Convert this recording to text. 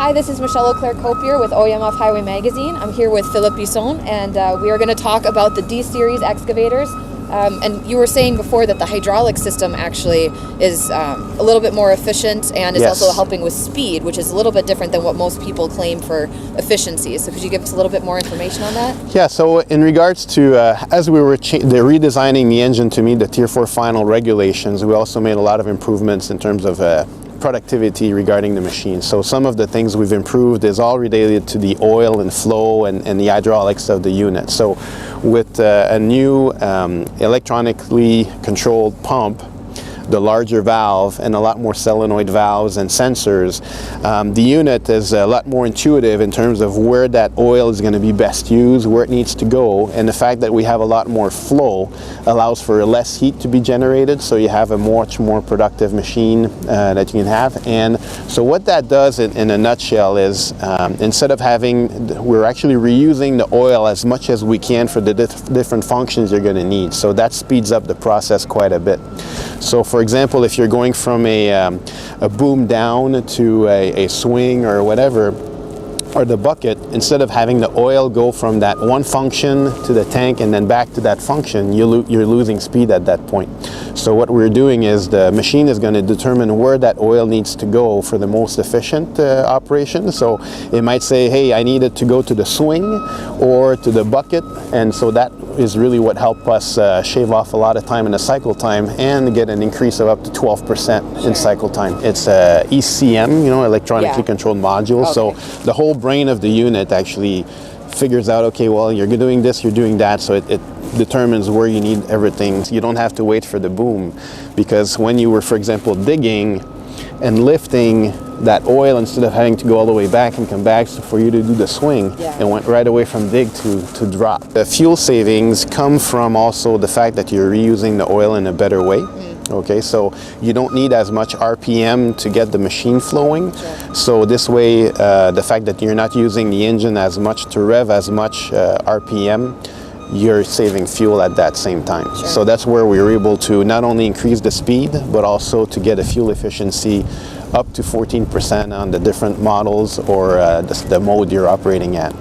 Hi, this is Michelle Auclair Copier with OEM Off Highway Magazine. I'm here with Philippe Bisson, and we are going to talk about the D-Series excavators. And you were saying before that the hydraulic system actually is a little bit more efficient and is also helping with speed, which is a little bit different than what most people claim for efficiency. So could you give us a little bit more information on that? Yeah, so in regards to, as we were redesigning the engine to meet the Tier 4 final regulations, we also made a lot of improvements in terms of productivity regarding the machine. So some of the things we've improved is all related to the oil and flow and the hydraulics of the unit. So with a new electronically controlled pump, the larger valve, and a lot more solenoid valves and sensors, the unit is a lot more intuitive in terms of where that oil is going to be best used, where it needs to go, and the fact that we have a lot more flow allows for less heat to be generated, so you have a much more productive machine that you can have. And so what that does in a nutshell is instead of we're actually reusing the oil as much as we can for the different functions you're going to need, so that speeds up the process quite a bit. So for example, if you're going from a boom down to a swing or whatever, or the bucket, instead of having the oil go from that one function to the tank and then back to that function, you're losing speed at that point. So what we're doing is the machine is going to determine where that oil needs to go for the most efficient operation. So it might say, hey, I need it to go to the swing or to the bucket, and so that is really what helped us shave off a lot of time in the cycle time and get an increase of up to 12% in cycle time. It's a ECM, electronically controlled module. Okay. So the whole brain of the unit actually figures out, okay, well, you're doing this, you're doing that, so it determines where you need everything. You don't have to wait for the boom, because when you were, for example, digging and lifting that oil, instead of having to go all the way back and come back for you to do the swing, it went right away from dig to drop. The fuel savings come from also the fact that you're reusing the oil in a better way. Okay, so you don't need as much RPM to get the machine flowing. So this way, the fact that you're not using the engine as much to rev as much RPM, you're saving fuel at that same time. So that's where we were able to not only increase the speed, but also to get a fuel efficiency up to 14% on the different models or the mode you're operating at.